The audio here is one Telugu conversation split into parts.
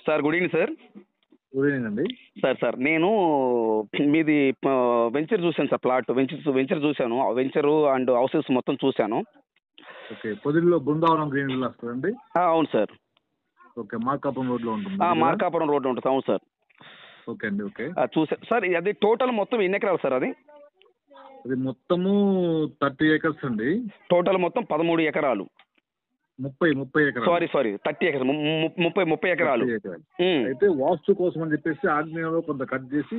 Sir good evening sir. Good evening అండి. సార్ నేను మీది వెంచర్ చూశాను సార్. ప్లాట్ వెంచర్ చూశాను. వెంచరు అండ్ హౌసెస్ మొత్తం చూశాను. ఓకే, పొదిలిలో బృందావనం గ్రీన్ విల్లాస్ కదండి? అవును సార్. ఓకే, మార్కాపురం రోడ్లో ఉంటుంది. మార్కాపురం రోడ్లో ఉంటుంది. అవును సార్. ఓకే అండి. ఓకే, చూసాను సార్. అది టోటల్ మొత్తం ఎన్ని ఎకరాలు సార్? అది మొత్తము 30 acres అండి. టోటల్ మొత్తం 13 ఎకరాలు. 30 ఎకరాలు. సారీ 30 ఎకరాలు. 30 ఎకరాలు. అయితే వాస్తు కోసం అని చెప్పేసి ఆగ్నేయంలో కొంత కట్ చేసి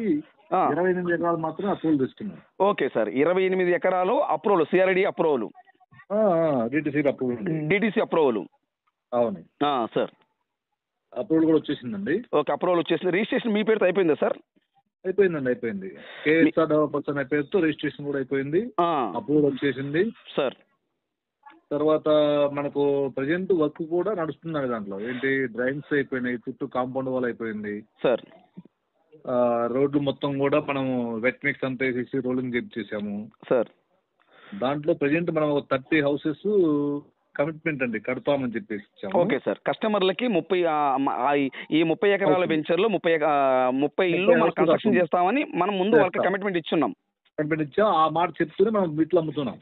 28 ఎకరాలు మాత్రం అప్రూవల్ తీసుకున్నాం. ఓకే సార్, 28 ఎకరాలు approval. CRD approval, DTC approval. అవును సార్. అప్రూవల్ కూడా వచ్చేసిందండి. ఓకే, అప్రూవల్ వచ్చేసింది. రిజిస్ట్రేషన్ మీ పేరుతో అయిపోయిందా సార్? అయిపోయింది. కేఎస్ఆర్ డెవలపర్స్ అనే పేరుతో రిజిస్ట్రేషన్ కూడా అయిపోయింది. అప్రూవల్ వచ్చేసింది సార్. తర్వాత మనకు ప్రజెంట్ వర్క్ కూడా నడుస్తుంది దాంట్లో. ఏంటి, డ్రైన్స్ అయిపోయినాయి, చుట్టూ కాంపౌండ్ వాల్ అయిపోయింది సార్. రోడ్లు మొత్తం కూడా మనము వెట్ మిక్స్ అంతా వేసేసి రోలింగ్ చేసాము సార్. దాంట్లో ప్రజెంట్ మనం 30 houses కమిట్మెంట్ అండి కడతామని చెప్పేసి. Okay sir. కస్టమర్లకి 30 ఎకరాల వెంచర్లో 30 ఇల్లు మనం కన్స్ట్రక్షన్ చేస్తామని మనం ముందు వాళ్ళకి కమిట్మెంట్ ఇచ్చున్నాం. ఆ మాట చెప్తూనే మనం వీటిలో అమ్ముతున్నాం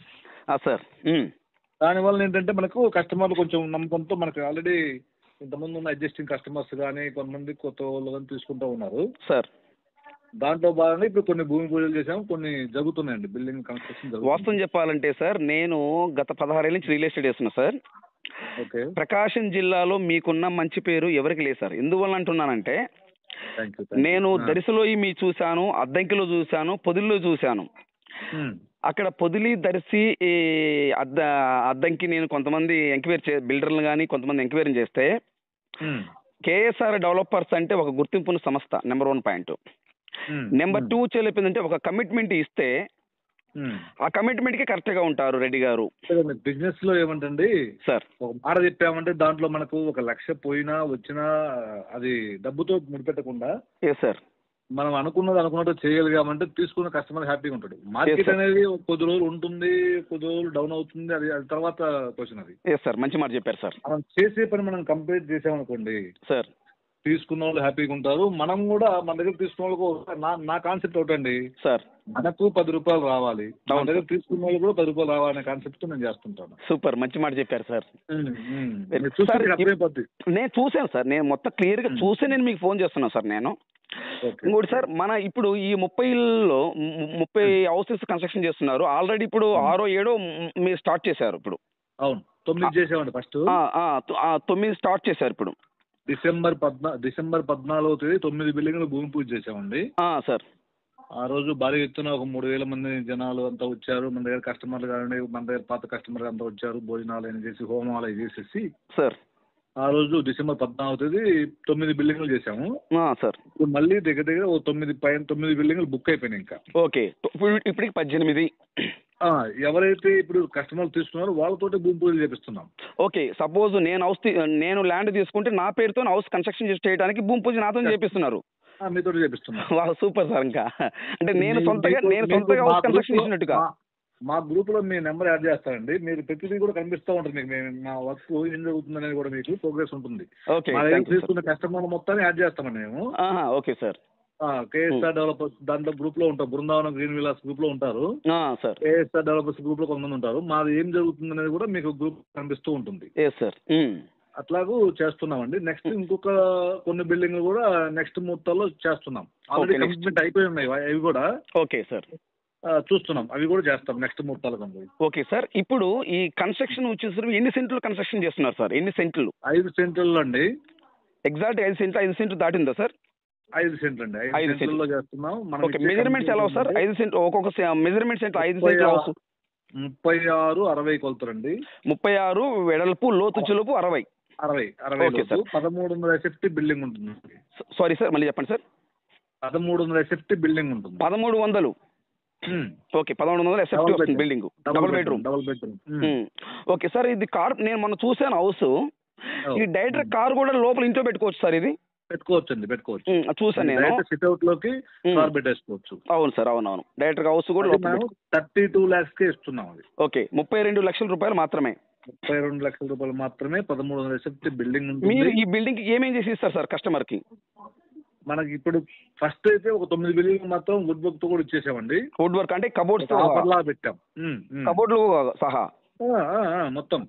సార్. దానివల్ల ఏంటంటే మనకు కస్టమర్లు కొంచెం నమ్మకంతో మనకు ఆల్రెడీ ఇంతకుముందు ఉన్న అడ్జస్టింగ్ కస్టమర్స్ కానీ కొంతమంది కొత్త వాళ్ళు కానీ తీసుకుంటూ ఉన్నారు సార్. దాంట్లో భాగంగా ఇప్పుడు కొన్ని భూమి పూజలు చేసాము, కొన్ని జరుగుతున్నాయండి బిల్డింగ్ కన్స్ట్రక్షన్. వాస్తవం చెప్పాలంటే సార్, నేను గత 16 ఏళ్ళ నుంచి రియల్ ఎస్టేట్ చేస్తున్నా సార్. ఓకే. ప్రకాశం జిల్లాలో మీకున్న మంచి పేరు ఎవరికి లేదు సార్. ఎందువల్ల అంటున్నానంటే, నేను దరిసిలో మీ చూశాను, అద్దంకిలో చూశాను, పొదిలిలో చూశాను. అక్కడ పొదిలి, దర్శి, అద్దంకి నేను కొంతమంది ఎంక్వైరీ బిల్డర్లు కానీ కొంతమంది ఎంక్వైరీ చేస్తే కేఎస్ఆర్ డెవలపర్స్ అంటే ఒక గుర్తింపున్న సంస్థ. Number 1 point. నెంబర్ 2 చెప్పిందంటే ఒక కమిట్మెంట్ ఇస్తే ఆ కమిట్మెంట్ కి కరెక్ట్ గా ఉంటారు రెడ్డి గారు. బిజినెస్ లో ఏమంటండి సార్, ఒక మాట చెప్పామంటే దాంట్లో మనకు 1 లక్ష పోయినా వచ్చినా అది డబ్బుతో ముడిపెట్టకుండా సార్ మనం అనుకున్నట్టు చేయగలిగామంటే తీసుకున్న కస్టమర్ హ్యాపీగా ఉంటాడు. మార్కెట్ అనేది కొద్ది రోజులు ఉంటుంది, కొద్ది రోజులు డౌన్ అవుతుంది, అది తర్వాత క్వశ్చన్. అది సార్ మంచి మాట చెప్పారు సార్. మనం చేసే పని మనం కంప్లీట్ చేసామనుకోండి సార్, తీసుకున్న వాళ్ళు హ్యాపీగా ఉంటారు. మనం కూడా మన దగ్గర తీసుకున్న వాళ్ళకు నా కాన్సెప్ట్ ఒకటండి సార్, మనకు 10 రూపాయలు రావాలి, మన దగ్గర తీసుకున్న వాళ్ళు కూడా 10 రూపాయలు రావాలనే కాన్సెప్ట్ నేను చేస్తుంటాను. సూపర్, మంచి మాట చెప్పారు సార్. నేను చూసాను సార్, నేను మొత్తం క్లియర్ గా చూసి నేను మీకు ఫోన్ చేస్తున్నాను సార్. నేను ఇంకోటి సార్, మన ఇప్పుడు ఈ 30 హౌసెస్ కన్స్ట్రక్షన్ చేస్తున్నారు. ఆల్రెడీ ఇప్పుడు 6 7 మీరు స్టార్ట్ చేశారు. ఇప్పుడు అవును 9 చేసామండి. ఫస్ట్ 9 స్టార్ట్ చేశారు. ఇప్పుడు డిసెంబర్ 14వ తేదీ 9 బిల్డింగ్లు భూమి పూజ చేసామండి సార్. ఆ రోజు భారీ ఎత్తున ఒక 3000 మంది జనాలు అంతా వచ్చారు. మన దగ్గర కస్టమర్లు కానీ మన దగ్గర పాత కస్టమర్లు అంతా వచ్చారు. భోజనాలు అయినా చేసి హోమాలు చేసేసి సార్ ఆ రోజు డిసెంబర్ 14వ తేదీ 9 బిల్డింగ్లు చేసాము సార్. ఇప్పుడు మళ్ళీ దగ్గర 9 బిల్డింగ్లు బుక్ అయిపోయినాయి ఇంకా. ఓకే, ఇప్పటికి 18. ఎవరైతే ఇప్పుడు కస్టమర్లు తీసుకున్నారో వాళ్ళతోటి భూమి పూజలు చేపిస్తున్నాం. ఓకే, సపోజ్ నేను ల్యాండ్ తీసుకుంటే నా పేరుతో హౌస్ కన్స్ట్రక్షన్ చేయడానికి భూమి పూజ నాతో చేపిస్తున్నారు. మీతో చేపిస్తున్నారు. Super sir. ఇంకా అంటే నేను సొంతగా హౌస్ కన్స్ట్రక్షన్ చేసినట్టుగా మా గ్రూప్ లో మీ నెంబర్ యాడ్ చేస్తారండి. మీరు ప్రతిదీ కూడా కనిపిస్తూ ఉంటుంది మీకు. మా వర్క్ ఏం జరుగుతుంది అనేది కూడా మీకు ప్రోగ్రెస్ ఉంటుంది. తీసుకున్న కస్టమర్ మొత్తాన్ని యాడ్ చేస్తామండి మేము. Okay sir. కేఎస్ఆర్ డెవలపర్స్ దాంట్లో గ్రూప్ లో ఉంటారు. బృందావనం గ్రీన్ విల్లాస్ గ్రూప్ లో ఉంటారు. కేఎస్ఆర్ డెవలపర్స్ గ్రూప్ లో కొంతమంది ఉంటారు. మాది ఏం జరుగుతుంది అనేది కూడా మీకు గ్రూప్ కనిపిస్తూ ఉంటుంది. అట్లాగూ చేస్తున్నామండి. నెక్స్ట్ ఇంకొక కొన్ని బిల్డింగ్లు కూడా నెక్స్ట్ ముహూర్తాల్లో చేస్తున్నాం. ఆల్రెడీ కమిట్మెంట్ అయిపోయి ఉన్నాయి అవి కూడా. ఓకే సార్, చూస్తున్నాం, అవి కూడా చేస్తాం నెక్స్ట్ ముహూర్తాలు. Okay sir. ఇప్పుడు ఈ కన్స్ట్రక్షన్ వచ్చేసరికి ఎన్ని సెంట్లు కన్స్ట్రక్షన్ చేస్తున్నారు సార్? ఎన్ని సెంట్లు? 5 సెంట్లు అండి. ఎగ్జాక్ట్ 5 సెంట్లు దాటిందా సార్? 5 సెంట్లు అండి. 5 సెంట్లో చేస్తున్నాం. మెజర్మెంట్స్ ఎలా సార్? 5 సెంట్లు ఒక్కొక్క మెజర్మెంట్స్ ఎంత? 5 సెంట్లు 36 60 కొలుతారండి. 36 వెడల్పు, లోతు చెలుపు 60. Okay sir. 1300 SFT బిల్డింగ్ ఉంటుంది. సారీ సార్, మళ్ళీ చెప్పండి సార్. 1300 SFT బిల్డింగ్ ఉంటుంది. 1300. ఓకే, 1100 SFT వస్తుంది building. Double bedroom. Okay sir. ఇది కార్ నేను మొన్న చూసాను హౌస్. ఈ డైరెక్టర్ కార్ కూడా లోపల ఇంట్లో పెట్టుకోవచ్చు సార్? ఇది పెట్టుకోవచ్చు. చూసాను నేను. సిట్అవుట్ లోకి కార్ పెట్టేసుకోవచ్చు. అవును సార్, అవునవును. డైరెక్టర్ హౌస్ కూడా 32 lakhs కే ఇస్తున్నాం. అది ఓకే, 32 లక్షల రూపాయలు మాత్రమే. 32 లక్షల రూపాయలు మాత్రమే 1300 SFT బిల్డింగ్ ఉంటుంది. మీరు ఈ బిల్డింగ్ ఏమేం చేసి ఇస్తారు సార్ కస్టమర్ కి? మనకి ఇప్పుడు ఫస్ట్ అయితే ఒక 9 బిల్డింగ్ మాత్రం వుడ్ వర్క్ తో కూడా ఇచ్చేసామండి. వుడ్ వర్క్ అంటే కబోర్డ్స్ ఆఫర్ లా పెట్టాం. కబోర్డ్లు సహా మొత్తం.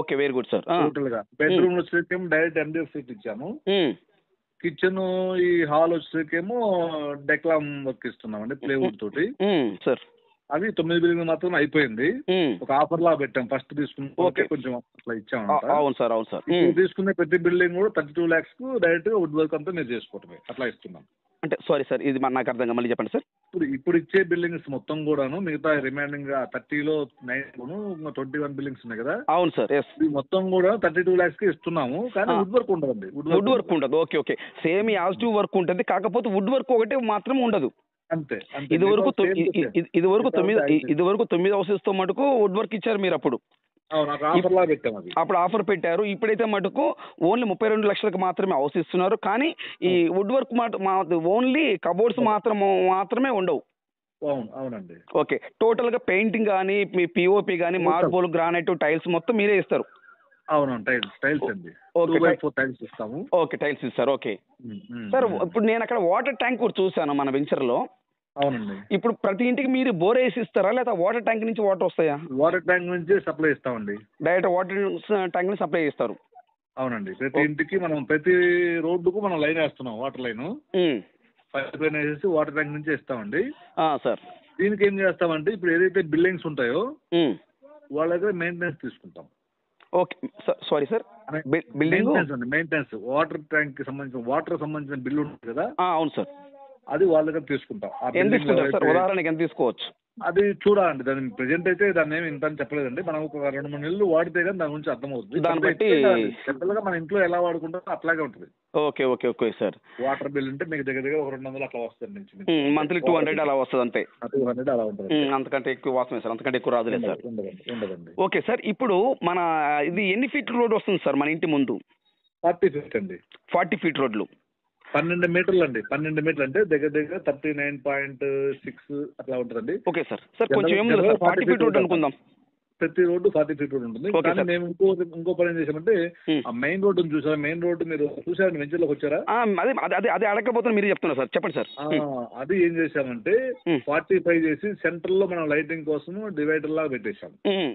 Okay, very good sir. Total గా బెడ్రూమ్ వచ్చేకేమో డైరెక్ట్ MDF సీట్ ఇచ్చాము. కిచెన్ ఈ హాల్ వచ్చేకేమో డెక్లామ్ వర్క్ ఇస్తున్నామండి ప్లేవుడ్ తోటి సార్. అవి 9 బిల్డింగ్ మాత్రం అయిపోయింది. ఒక ఆఫర్ లా పెట్టాం. ఫస్ట్ తీసుకుంటే కొంచెం అట్లా ఇచ్చాము. అవును సార్, అవును సార్. తీసుకునే ప్రతి బిల్డింగ్ కూడా 32 lakhs కు డైరెక్ట్ వుడ్ వర్క్ అంతా మీరు చేసుకోవటమే అట్లా ఇస్తున్నాం. అంటే సారీ సార్, ఇది నాకు అర్థం మళ్ళీ చెప్పండి సార్. ఇప్పుడు ఇచ్చే బిల్డింగ్స్ మొత్తం కూడాను మిగతా రిమైనింగ్ 30లో 9 21 బిల్డింగ్స్ ఉన్నాయి కదా. అవును సార్. మొత్తం కూడా 32 lakhs కి ఇస్తున్నాము. కానీ వుడ్ వర్క్ ఉండదండి. వుడ్ వర్క్ ఉండదు. ఓకే ఓకే, సేమ్ యాజిటివ్ వర్క్ ఉంటుంది, కాకపోతే వుడ్ వర్క్ ఒకటి మాత్రం ఉండదు. అంతే. ఇది వరకు 9 హౌసెస్ తో మటుకు వుడ్ వర్క్ ఇచ్చారు మీరు అప్పుడు. అప్పుడు ఆఫర్ పెట్టారు. ఇప్పుడైతే మటుకు ఓన్లీ 32 లక్షలకు మాత్రమే హౌస్ ఇస్తున్నారు. కానీ ఈ వుడ్ వర్క్ ఓన్లీ కబోర్డ్స్ మాత్రమే ఉండవు. అవునండి. ఓకే, టోటల్ గా పెయింటింగ్ కానీ మీ పిఓపి కానీ మార్బుల్ గ్రానైట్ టైల్స్ మొత్తం మీరే ఇస్తారు. అవును, టైల్స్ అండి. టైల్స్ ఇస్తాము. ఓకే, టైల్స్ ఇస్తారు. ఓకే సార్, ఇప్పుడు నేను అక్కడ వాటర్ ట్యాంక్ కూడా చూసాను మన వెంచర్ లో. అవునండి. ఇప్పుడు ప్రతి ఇంటికి మీరు బోర్ వేసి ఇస్తారా, లేదా వాటర్ ట్యాంక్ నుంచి వాటర్ వస్తాయా? వాటర్ ట్యాంక్ నుంచి సప్లై ఇస్తామండి. డైరెక్ట్ వాటర్ ట్యాంక్ నుంచి సప్లై చేస్తారు. అవునండి. ప్రతి ఇంటికి మనం ప్రతి రోడ్డుకు మనం లైన్ వేస్తున్నాం. వాటర్ లైన్ పైప్ లైన్ వేసేసి వాటర్ ట్యాంక్ నుంచి ఇస్తామండి. సార్, దీనికి ఏం చేస్తామంటే ఇప్పుడు ఏదైతే బిల్డింగ్స్ ఉంటాయో వాళ్ళ దగ్గర మెయింటెనెన్స్ తీసుకుంటాం. Okay sorry sir, maintenance water tank కి సంబంధించిన బిల్లు ఉంటుంది కదా. అవును సార్. అది వాళ్ళ దగ్గర తీసుకుంటాం. ఉదాహరణకి ఎంత తీసుకోవచ్చు? అది చూడాలండి. దాని ప్రెజెంట్ అయితే దాన్ని ఏమి ఇంత అని చెప్పలేదండి. మనం ఒక 2-3 నెలలు వాడితే కానీ దాని గురించి అర్థమవుతుంది. దాన్ని బట్టి జనరల్ గా మన ఇంట్లో ఎలా వాడుకుంటారో అట్లాగే ఉంటుంది. Okay okay okay sir. Water bill అంటే మీకు దగ్గర 200 అట్లా వస్తుంది. మంత్లీ 200 అలా వస్తుంది అంతే. 200 అలా ఉంటుంది. అంతకంటే ఎక్కువ వాసమే సార్, అంతకంటే ఎక్కువ రాదులేదు సార్. ఉండదండి. ఓకే సార్, ఇప్పుడు మన ఇది ఎన్ని ఫీట్ రోడ్ వస్తుంది సార్ మన ఇంటి ముందు? 40 feet అండి. 40 feet రోడ్లు 12 మీటర్లు అండి. 12 మీటర్లు అంటే దగ్గర 39.6 అట్లా ఉంటుందండి. Okay sir. సార్ కొంచెం 40 feet రోడ్ అనుకుందాం. ప్రతి రోడ్డు 40 feet రోడ్ ఉంటుంది. కానీ మేము ఇంకో పని ఏం చేసామంటే ఆ మెయిన్ రోడ్డు చూసారా? మెయిన్ రోడ్డు మీరు చూసారండి, వెంచర్లోకి వచ్చారా? అదే అడగకపోతే మీరు చెప్తున్నారు సార్, చెప్పండి సార్. అది ఏం చేసామంటే 45 చేసి సెంటర్ లో మనం లైటింగ్ కోసం డివైడర్ లాగా పెట్టేసాం.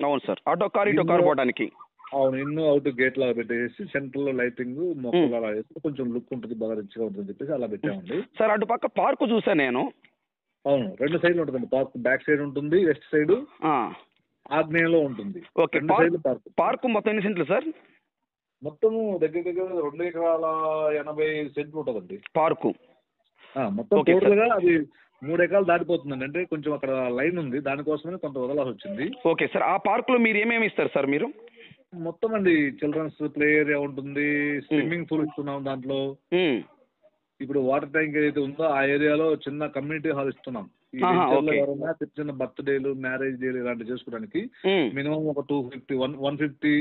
అవును సార్, ఆటో కార్ ఇటో కార్ పోవడానికి. అవును, ఇన్ను అవుట్ గేట్ లాగా పెట్టేసి సెంటర్ లో లైటింగ్ మొక్కలు అలా వేస్తే కొంచెం లుక్ ఉంటుంది, బాగా రిచ్గా ఉంటుంది చెప్పేసి అలా పెట్టామండి. సార్ అటు పక్క పార్క్ చూసాను నేను. అవును, 2 సైడ్లు ఉంటుందండి పార్క్. బ్యాక్ సైడ్ ఉంటుంది, వెస్ట్ సైడ్ ఆగ్నేయంలో ఉంటుంది. ఓకే, పార్క్ మొత్తం ఎన్ని సెంట్లు సార్? మొత్తము దగ్గర 2 ఎకరాల 80 సెంట్లు ఉంటుందండి పార్కు. మొత్తం టోటల్ గా అది 3 ఎకరాలు దాటిపోతుందండి. అంటే కొంచెం అక్కడ లైన్ ఉంది, దానికోసమే కొంత వదలాల్సి వచ్చింది. ఓకే సార్, ఆ పార్క్ లో మీరు ఏమేమి ఇస్తారు సార్? మీరు మొత్తం అండి చిల్డ్రన్స్ ప్లే ఏరియా ఉంటుంది, స్విమ్మింగ్ పూల్ ఇస్తున్నాం దాంట్లో. ఇప్పుడు వాటర్ ట్యాంక్ ఏదైతే ఉందో ఆ ఏరియాలో చిన్న కమ్యూనిటీ హాల్ ఇస్తున్నాం. ఎవరైనా చిన్న బర్త్డేలు, మ్యారేజ్ డేలు ఇలాంటివి చేసుకోవడానికి మినిమం ఒక 250 150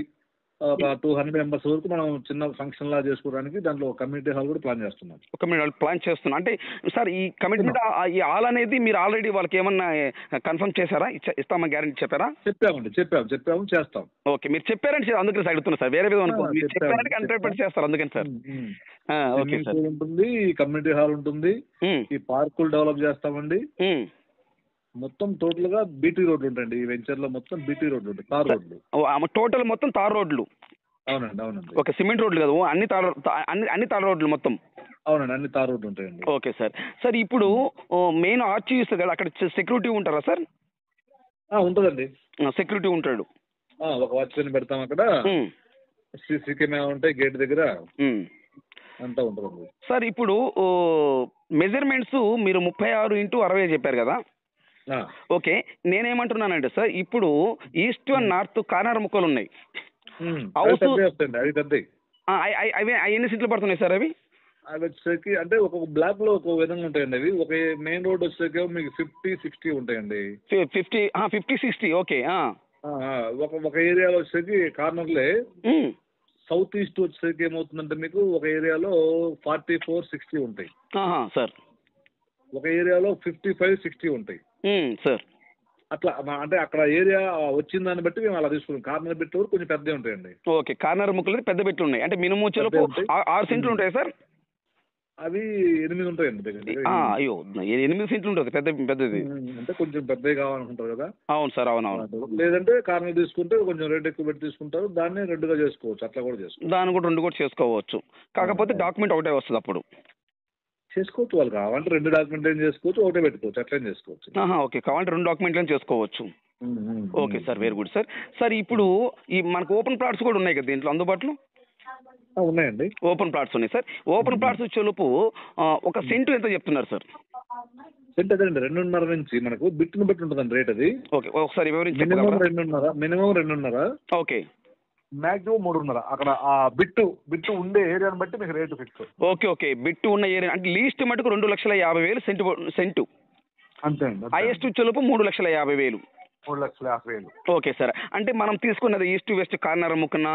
200 మెంబర్స్ వరకు మనం చిన్న ఫంక్షన్ లా చేసుకోవడానికి దాంట్లో కమ్యూనిటీ హాల్ కూడా ప్లాన్ చేస్తున్నాం. ప్లాన్ చేస్తున్నాం. అంటే సార్ ఈ కమిట్మెంట్ ఈ హాల్ అనేది మీరు ఆల్రెడీ వాళ్ళకి ఏమన్నా కన్ఫర్మ్ చేశారా? ఇస్తామని గ్యారెంటీ చెప్పారా? చెప్పామండి, చెప్పాము చేస్తాం. ఓకే, మీరు చెప్పారంటే అందుకని అడుగుతున్నా సార్, వేరే విధంగా అనుకో. మీరు చెప్పారంటే 100% చేస్తారు అందుకని సార్. ఓకే సార్, ఉంటుంది, కమ్యూనిటీ హాల్ ఉంటుంది, ఈ పార్కులు డెవలప్ చేస్తామండి. మొత్తం టోటల్ గా బీటీ రోడ్లు ఉంటాయండి ఈ వెంచర్ లో. మొత్తం బీటీ రోడ్లు ఉంటాయి, తార్ రోడ్లు. టోటల్ మొత్తం తార్ రోడ్లు? అవునండి. ఓకే, సిమెంట్ రోడ్లు కదా, అన్ని తార్ రోడ్లు మొత్తం? అవునండి, అన్ని తార్ రోడ్లు ఉంటాయండి. Okay sir. సార్ ఇప్పుడు మెయిన్ ఆర్చ్ చూస్తారు కదా, అక్కడ సెక్యూరిటీ ఉంటారా సార్? ఉంటుందండి, సెక్యూరిటీ ఉంటాడు. ఒక వాచ్మెన్ పెడతాం అక్కడ. సీసీ కెమెరా ఉంటాయి గేట్ దగ్గర, అంతా ఉంటుంది. సార్ ఇప్పుడు మెజర్మెంట్స్ మీరు 36x60 చెప్పారు కదా. ఓకే, నేనేమంటున్నానంటే సార్, ఇప్పుడు ఈస్ట్ అండ్ నార్త్ కార్నర్ ముక్కలు ఉన్నాయి. అవి ఎన్ని సీట్లు పడుతున్నాయి సార్? అవి వచ్చేసరికి అంటే ఒక్కొక్క బ్లాక్ లో ఒక విధంగా ఉంటాయండి. అవి ఒక మెయిన్ రోడ్ వచ్చేసరికి మీకు 50-60 ఉంటాయండి. 50-60. ఓకే, ఒక ఏరియాలో వచ్చేసరికి కార్నర్లే సౌత్ ఈస్ట్ వచ్చేసరికి ఏమవుతుందంటే మీకు ఒక ఏరియాలో 44-60 ఉంటాయి సార్. ఒక ఏరియాలో 55-60 ఉంటాయి సార్. అట్లా అంటే అక్కడ ఏరియా వచ్చిన దాన్ని బట్టి మేము అలా తీసుకుంటాం. కార్నర్ బిట్ వరకు కొంచెం పెద్దవి ఉంటాయండి. ఓకే, కార్నర్ ముక్కలు పెద్ద బిట్లు ఉన్నాయి. అంటే మినిమం చెలుపు 6 సెంట్లు ఉంటాయి సార్. అవి 8 ఉంటాయండి దగ్గర. అయ్యో, 8 సెంట్లు ఉంటుంది పెద్దది. అంటే కొంచెం పెద్దవి కావాలనుకుంటారు కదా. అవును సార్, అవునవును. లేదంటే కార్నర్ తీసుకుంటే కొంచెం రేట్ ఎక్కువ పెట్టి తీసుకుంటారు, దాన్ని 2గా చేసుకోవచ్చు, అట్లా కూడా చేసుకోవచ్చు. దాన్ని కూడా 2 కూడా చేసుకోవచ్చు. కాకపోతే డాక్యుమెంట్ ఒకటే వస్తుంది అప్పుడు. చేసుకోవచ్చు, వాళ్ళు కావాలంటే 2 డాక్యుమెంట్ చేసుకోవచ్చు, ఒకటే పెట్టుకోవచ్చు, అట్లా చేసుకోవచ్చు. ఓకే, కావాలంటే 2 డాక్యుమెంట్లను చేసుకోవచ్చు. Okay sir, very good sir. Sir ఇప్పుడు ఈ మనకు ఓపెన్ ప్లాట్స్ కూడా ఉన్నాయి కదా దీంట్లో అందుబాటులో? ఉన్నాయండి, ఓపెన్ ప్లాట్స్ ఉన్నాయి సార్. ఓపెన్ ప్లాట్స్ చెలుపు ఒక సెంటు ఎంత చెప్తున్నారు సార్? సెంట్ అదేండి 2.5 నుంచి మనకు బిట్టును బట్టి ఉంటుందండి రేట్ అది. ఓకే, ఒకసారి వివరించి. మినిమం 2.5. Okay, maximum 3.5. అక్కడ ఆ బిట్టు ఉండే ఏరియాని బట్టి మీకు రేటు ఫిక్స్. ఓకే, బిట్టు ఉన్న ఏరియా అంటే లీస్ట్ మటుకు 2,50,000 సెంటు. అంతే అండి. హైయెస్ట్ చెలుపు 3,50,000. 3,50,000. ఓకే సార్, అంటే మనం తీసుకున్నది ఈస్ట్ వెస్ట్ కార్నర్ ముక్కన.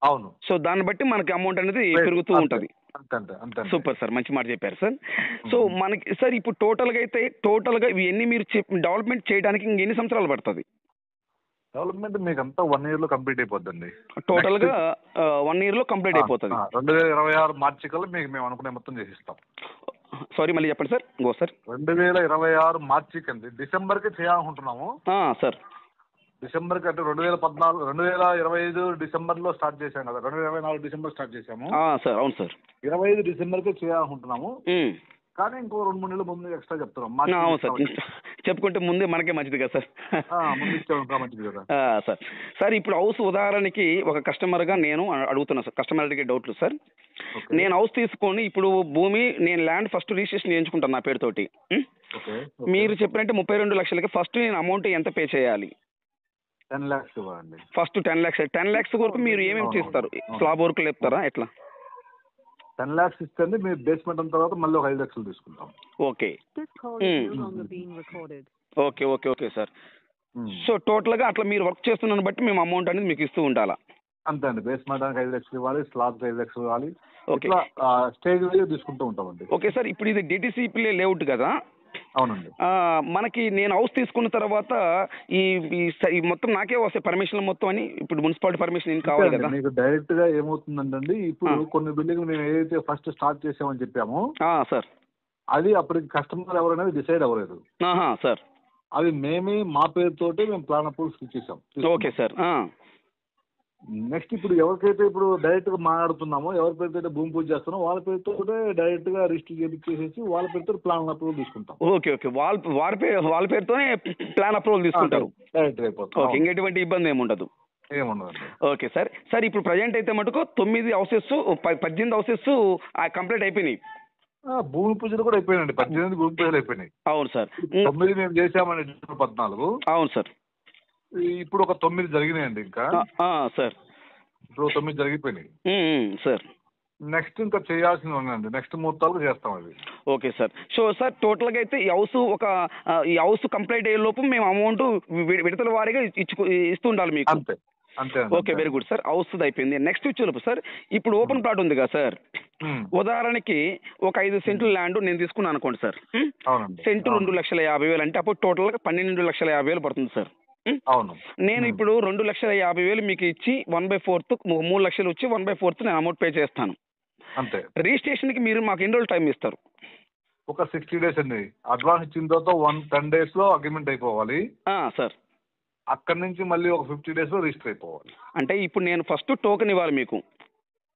అవును. సో దాన్ని బట్టి మనకి అమౌంట్ అనేది పెరుగుతూ ఉంటుంది. సూపర్ సార్, మంచి మాట చెప్పారు సార్. సో మనకి సార్ ఇప్పుడు టోటల్గా ఇవన్నీ మీరు డెవలప్మెంట్ చేయడానికి ఇంకెన్ని సంవత్సరాలు పడుతుంది? డెవలప్మెంట్ మీకు అంతా 1 year లో కంప్లీట్ అయిపోద్దండి. టోటల్గా 1 year లో కంప్లీట్ అయిపోతుంది. 2026 మార్చి కల్లా మీకు మేము అనుకునే మొత్తం చేసిస్తాం. సారీ, మళ్ళీ చెప్పండి సార్. సార్ 2026 మార్చి కండి, డిసెంబర్కి చేయాలనుకుంటున్నాము సార్. డిసెంబర్కి అంటే 2025 డిసెంబర్లో స్టార్ట్ చేశాం కదా, 2024 డిసెంబర్ స్టార్ట్ చేశాము సార్. అవును సార్, 25 డిసెంబర్కి చేయాలనుకుంటున్నాము. కానీ ఇంకో 2-3 నెలల ముందు ఎక్స్ట్రా చెప్తున్నాం. అవును సార్, చెప్పుకుంటే ముందే మనకే మంచిది కదా సార్. ముందు ఇచ్చే మంచిది కదా సార్. సార్ ఇప్పుడు హౌస్ ఉదాహరణకి ఒక కస్టమర్గా నేను అడుగుతున్నా సార్, కస్టమర్ అడిగే డౌట్లు సార్. నేను హౌస్ తీసుకొని ఇప్పుడు భూమి నేను ల్యాండ్ ఫస్ట్ రిజిస్ట్రేషన్ చేయించుకుంటాను నా పేరుతోటి. మీరు చెప్పినట్టే 32 లక్షలకి ఫస్ట్ నేను అమౌంట్ ఎంత పే చేయాలి? 10 lakhs ఇవ్వండి. First 10 lakhs. 10 lakhs వరకు మీరు ఏమేమి చేస్తారు? స్లాబ్ వర్క్ లేపుతారా ఎట్లా? 10 lakhs ఇస్తుంది, మీరు బేస్మెంట్ అయిన తర్వాత మళ్ళీ ఒక 5 lakhs తీసుకుంటాం. Okay okay sir. సో టోటల్గా అట్లా మీరు వర్క్ చేస్తున్నాను బట్టి మేము అమౌంట్ అనేది మీకు ఇస్తూ ఉండాలా? అంతే అండి, బేస్మెంట్ 5 lakhs ఇవ్వాలి, స్లాబ్ 5 lakhs ఇవ్వాలి. ఓకే, స్టేజ్ వైజ్ తీసుకుంటూ ఉంటామండి. ఓకే సార్, ఇప్పుడు ఇది డిటిసిపి లేఅవుట్ కదా? అవునండి. మనకి నేను హౌస్ తీసుకున్న తర్వాత ఈ మొత్తం నాకే వస్తాయి పర్మిషన్ మొత్తం అని? ఇప్పుడు మున్సిపాలిటీ పర్మిషన్ ఏం కావాలి కదా? మీకు డైరెక్ట్ గా ఏమవుతుందండి, ఇప్పుడు కొన్ని బిల్డింగ్ మేము ఏదైతే ఫస్ట్ స్టార్ట్ చేసామని చెప్పామో సార్, అది అప్పటికి కస్టమర్ ఎవరనేది డిసైడ్ అవ్వలేదు సార్. అది మేమే మా పేరుతోటి మేము ప్లాన్ అప్రూవల్స్ ఇచ్చేసాం. Okay sir. నెక్స్ట్ ఇప్పుడు ఎవరికైతే ఇప్పుడు డైరెక్ట్ గా మాట్లాడుతున్నామో, ఎవరి పేరుతో భూమి పూజ చేస్తున్నామో వాళ్ళ పేరుతో డైరెక్ట్ గా రిజిస్టర్ చేసేసి వాళ్ళ పేరుతో ప్లాన్ అప్రూవల్ తీసుకుంటాం. ఓకే, వాళ్ళ పేరుతోనే ప్లాన్ అప్రూవల్ తీసుకుంటారు. డైరెక్ట్ అయిపోతుంది. ఓకే, ఇంకెటువంటి ఇబ్బంది ఏముండదు. Okay sir. సార్ ఇప్పుడు ప్రజెంట్ అయితే మటుకు 9 హౌసెస్ 18 హౌసెస్ కంప్లీట్ అయిపోయినాయి. భూమి పూజలు కూడా అయిపోయినాయండి, 18 భూమి పూజలు అయిపోయినాయి. అవును సార్. 9 మేము చేసామండి December 14. అవును సార్. ఇప్పుడు ఒక 9 జరిగినాయండి ఇంకా సార్. ఇప్పుడు 9 జరిగిపోయినాయి సార్. నెక్స్ట్ ఇంకా చేయాల్సింది ఉందండి, నెక్స్ట్ ముహూర్తాలు చేస్తాం అది. Okay sir. సో సార్ టోటల్గా అయితే ఈ హౌస్ కంప్లీట్ అయ్యే లోపు మేము అమౌంట్ విడతల వారీగా ఇస్తూ ఉండాలి మీకు? అంతే అంతే. Okay, very good sir. House అయిపోయింది. నెక్స్ట్ వచ్చేలోపు సార్ ఇప్పుడు ఓపెన్ ప్లాట్ ఉంది కదా సార్, ఉదాహరణకి ఒక 5 సెంట్లు ల్యాండ్ నేను తీసుకున్నాను అనుకోండి సార్. సెంటు 2,50,000 అంటే అప్పుడు టోటల్గా 12,50,000 పడుతుంది సార్. అవును. నేను ఇప్పుడు 2,50,000 మీకు ఇచ్చి 1/4 3 లక్షలు వచ్చి 1/4 నేను అమౌంట్ పే చేస్తాను. అంతే. రిజిస్ట్రేషన్కి మీరు మాకు ఎన్ని రోజులు టైం ఇస్తారు? ఒక 60 days అండి. అడ్వాన్స్ ఇచ్చిన తర్వాత 10 days లో అగ్రిమెంట్ అయిపోవాలి సార్. అక్కడి నుంచి మళ్ళీ ఒక 50 days లో రిజిస్టర్ అయిపోవాలి. అంటే ఇప్పుడు నేను ఫస్ట్ టోకెన్ ఇవ్వాలి మీకు?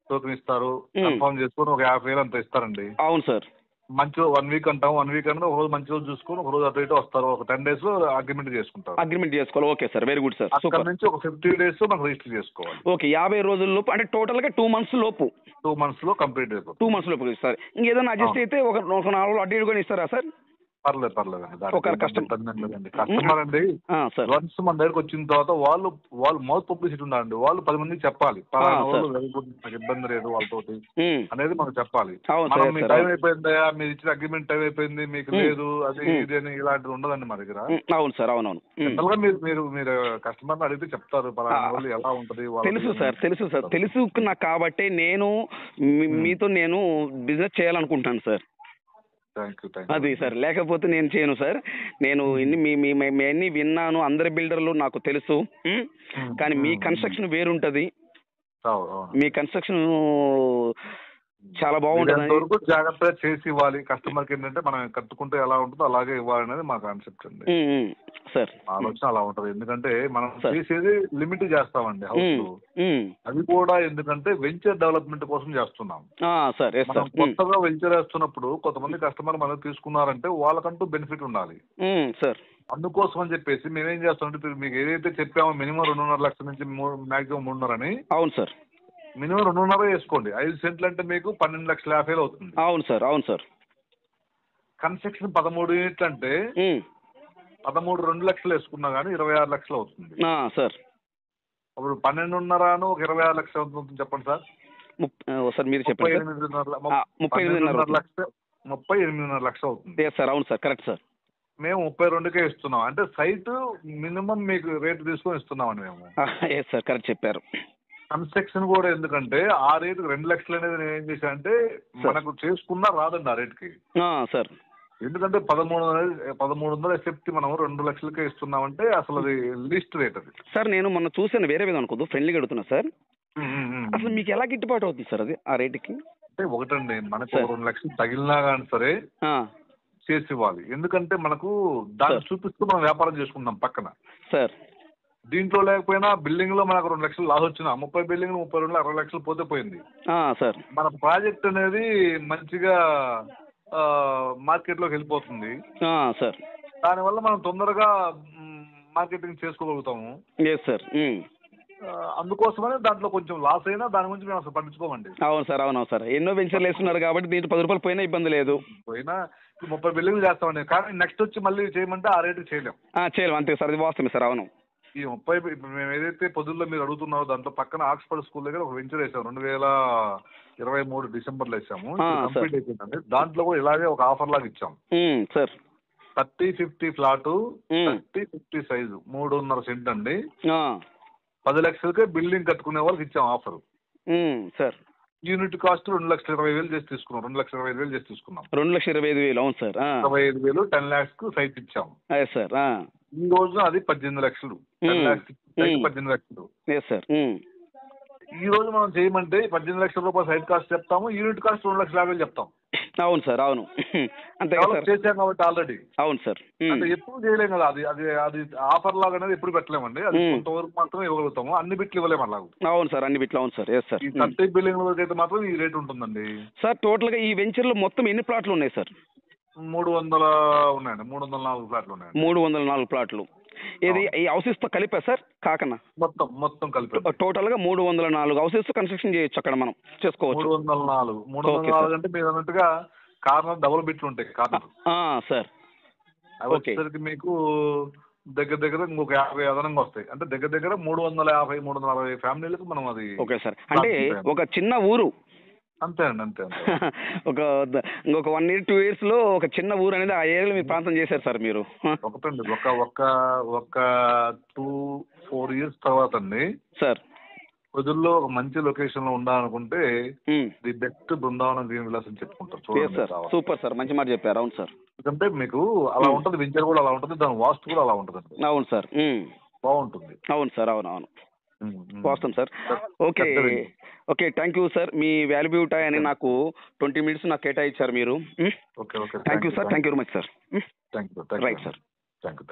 టోకెన్ ఇస్తారు, కన్ఫర్మ్ చేసుకొని ఒక 50,000 అంత ఇస్తారండి. అవును సార్. మంచి 1 week అంటాం, 1 week అంటే ఒక రోజు మంచి రోజు చూసుకొని ఒక రోజు అటు ఇటు వస్తారు, ఒక 10 days లో అగ్రిమెంట్ చేసుకుంటారు. అగ్రిమెంట్ చేసుకోవాలి. Okay sir, very good sir. అక్కడ నుంచి ఒక 50 days మనం రిజిస్టర్ చేసుకోవాలి. ఓకే, 50 రోజుల లోపు అంటే టోటల్గా 2 months లోపు. 2 months లో కంప్లీట్ అయిపోతుంది. 2 months లోపు ఇస్తారు. ఇంకేదైనా అడ్జస్ట్ అయితే ఒక 4 రోజులు అటు ఇటు కూడా ఇస్తారా సార్? పర్లేదండి. ఒక కస్టమర్ అండి వన్స్ మన దగ్గరకు వచ్చిన తర్వాత వాళ్ళు మౌత్ పబ్లిసిటీ ఉండాలండి. వాళ్ళు 10 మందికి చెప్పాలి, నాకు ఇబ్బంది లేదు వాళ్ళతోటి అనేది మనం చెప్పాలి. మీ టైం అయిపోయిందయా, మీరు ఇచ్చిన అగ్రిమెంట్ టైం అయిపోయింది, మీకు లేదు అది ఇది అని ఇలాంటివి ఉండదండి మా దగ్గర. అవును సార్, అవునవును. జనరల్ గా మీరు కస్టమర్ అడిగితే చెప్తారు వాళ్ళు ఎలా ఉంటది. తెలుసు సార్, తెలుసు నాకు. కాబట్టి నేను మీతో బిజినెస్ చేయాలనుకుంటాను సార్. అది సార్, లేకపోతే నేను చేయను సార్. నేను మీ అన్ని విన్నాను, అందరి బిల్డర్లు నాకు తెలుసు. కానీ మీ కన్స్ట్రక్షన్ వేరుంటది. మీ కన్స్ట్రక్షన్ చాలా బాగుంటుంది. వరకు జాగ్రత్తగా చేసి ఇవ్వాలి కస్టమర్కి. ఏంటంటే మనం కట్టుకుంటే ఎలా ఉంటుందో అలాగే ఇవ్వాలనేది మా కాన్సెప్ట్ అండి. సార్ ఆలోచన అలా ఉంటది. ఎందుకంటే మనం చేసేది లిమిట్ చేస్తామండి హౌస్. అది కూడా ఎందుకంటే వెంచర్ డెవలప్మెంట్ కోసం చేస్తున్నాం సార్. కొత్తగా వెంచర్ వేస్తున్నప్పుడు కొంతమంది కస్టమర్ మనం తీసుకున్నారంటే వాళ్ళకంటూ బెనిఫిట్ ఉండాలి సార్. అందుకోసం అని చెప్పేసి మేమేం చేస్తామంటే మీకు ఏదైతే చెప్పామో మినిమం 2.5 లక్షల నుంచి మాక్సిమం 3.5 అని. అవును సార్. మినిమం 2.5 వేసుకోండి. 5 సెంట్లు అంటే మీకు 12,50,000 అవుతుంది. అవును సార్. అవును సార్. కన్స్ట్రక్షన్ 13 యూనిట్లు అంటే 13 2 లక్షలు వేసుకున్నా కానీ 26 లక్షలు అవుతుంది సార్. అప్పుడు 12.5 ఒక 26 లక్షలు అవుతుంది చెప్పండి సార్. సార్ మీరు చెప్పండి. 38.5 లక్షలు అవుతుంది సార్. అవును సార్, కరెక్ట్ సార్. మేము 32కే ఇస్తున్నాం. అంటే సైట్ మినిమం మీకు రేటు తీసుకొని ఇస్తున్నామండి మేము. సార్ కరెక్ట్ చెప్పారు. కన్స్ట్రక్షన్ కూడా ఎందుకంటే ఆ రేటు 2 లక్షలు అనేది నేను ఏం చేశాను అంటే మనకు చేసుకున్నా రాదండి ఆ రేటుకి సార్. ఎందుకంటే 1300 ఎఫెక్ట్ మనం 2 లక్షలకే ఇస్తున్నామంటే అసలు అది లీస్ట్ రేట్ అది. సార్ నేను మొన్న చూసాను, వేరే విధంగా అనుకోదు, ఫ్రెండ్లీగా అడుగుతున్నా సార్. అసలు మీకు ఎలా గిట్టుబాటు అవుతుంది సార్ అది ఆ రేటుకి? అంటే ఒకటండి, మనకు 2 లక్షలు తగిలినా కానీ సరే చేసి ఇవ్వాలి. ఎందుకంటే మనకు దాన్ని చూపిస్తూ మనం వ్యాపారం చేసుకుందాం పక్కన సార్. దీంట్లో లేకపోయినా బిల్డింగ్ లో మనకు 2 లక్షలు లాస్ వచ్చిన 30 బిల్డింగ్ 32 60 లక్షలు పోతే పోయింది సార్. మన ప్రాజెక్ట్ అనేది మంచిగా మార్కెట్ లోకి వెళ్ళిపోతుంది సార్. దానివల్ల మనం తొందరగా మార్కెటింగ్ చేసుకోగలుగుతాము సార్. అందుకోసమనే దాంట్లో కొంచెం లాస్ అయినా దాని గురించి మేము అసలు పట్టించుకోమండి. అవును సార్. అవునవును సార్. ఎన్నో వెంచర్లు వేస్తున్నారు కాబట్టి దీంట్లో 10 రూపాయలు పోయినా ఇబ్బంది లేదు. పోయినా 30 బిల్డింగ్లు చేస్తామండి. కానీ నెక్స్ట్ వచ్చి మళ్ళీ చేయమంటే ఆ రేటు చేయలేం. అంతే సార్, అది వాస్తవమే సార్. అవును. ఈ 30 మేము ఏదైతే పొద్దుల్లో మీరు అడుగుతున్నారో దాంట్లో పక్కన ఆక్స్ఫర్డ్ స్కూల్ దగ్గర ఒక వెంచర్ వేసాము. 2023 డిసెంబర్లో వేసాము. కంప్లీట్ అయిపోయిందండి. దాంట్లో కూడా ఇలాగే ఒక ఆఫర్ లాగా ఇచ్చాము సార్. 30-50 ఫ్లాట్ 30-50 సైజు 3.5 సెంట్ అండి. 10 లక్షలకే బిల్డింగ్ కట్టుకునే వాళ్ళకి ఇచ్చాం ఆఫర్ సార్. యూనిట్ కాస్ట్ 2,20,000 చేసి తీసుకున్నాం. 2,25,000 చేసి తీసుకున్నాం. 2,25,000. అవును సార్. 25,000 10 lakhs కు సైట్ ఇచ్చాం సార్. ఈ రోజు అది 18 లక్షలు. 10 lakhs 18 లక్షలు సార్. ఈ రోజు మనం చేయమంటే 18 లక్షల రూపాయలు సైట్ కాస్ట్ చెప్తాము, యూనిట్ కాస్ట్ 2,50,000 చెప్తాం. అవును సార్. అవును. అంతే చేసాం కాబట్టి ఆల్రెడీ. అవును సార్. అంటే ఎప్పుడు చేయలేం కదా. అది అది అది ఆఫర్ లాగా అనేది ఎప్పుడు పెట్టలేమండి. అది కొంతవరకు మాత్రమే ఇవ్వగలుగుతాము. అన్ని బిట్లు ఇవ్వలేము అలాగ. అవును సార్, అన్ని బిట్లు. అవును సార్. సార్. ఈ 30 బిల్డింగ్ వరకు అయితే మాత్రం ఈ రేట్ ఉంటుందండి సార్. టోటల్ గా ఈ వెంచర్ లో మొత్తం ఎన్ని ప్లాట్లు ఉన్నాయి సార్? 300 ఉన్నాయండి. 304 ఫ్లాట్లు ఉన్నాయండి. 304 ప్లాట్లు. ఇది ఈ హౌసెస్ తో కలిపా సార్? కాకనా మొత్తం కలిపి టోటల్ గా 304 హౌసెస్ కన్స్ట్రక్షన్ చేయొచ్చు అక్కడ, మనం చేసుకోవచ్చు. 304 అంటే మీరు అన్నట్టుగా కార్నర్ డబుల్ బిట్లు ఉంటాయి కార్నర్ సార్. వచ్చేసరికి మీకు దగ్గర ఇంకొక 50 అదనంగా వస్తాయి. అంటే దగ్గర 350-360 ఫ్యామిలీలకు మనం అది. Okay sir. అంటే ఒక చిన్న ఊరు. అంతే అండి. అంతే ఇంకొక 1 year 2 years లో ఒక చిన్న ఊరు అనేది ఆ ఏరియాలో మీరు ప్రాంతం చేశారు సార్ మీరు. ఒకటండి ఒక 2-4 years తర్వాత అండి సార్ వదుల్లో ఒక మంచి లొకేషన్ లో ఉండాలనుకుంటే the best Brindavanam green Vilas అని చెప్పుకుంటారు. సూపర్ సార్, మంచి మాట చెప్పారు. అవును సార్. ఎందుకంటే మీకు అలా ఉంటుంది, వెంచర్ కూడా అలా ఉంటుంది, దాని వాస్తు కూడా అలా ఉంటుంది. అవును సార్. బాగుంటుంది. అవును సార్. అవును. వాస్తవం sir. Okay thank you sir. Me valuable time అని నాకు 20 minutes నాకు కేటాయించారు మీరు. Thank you sir. Thank you very much sir. Thank you. Right sir. Thank you.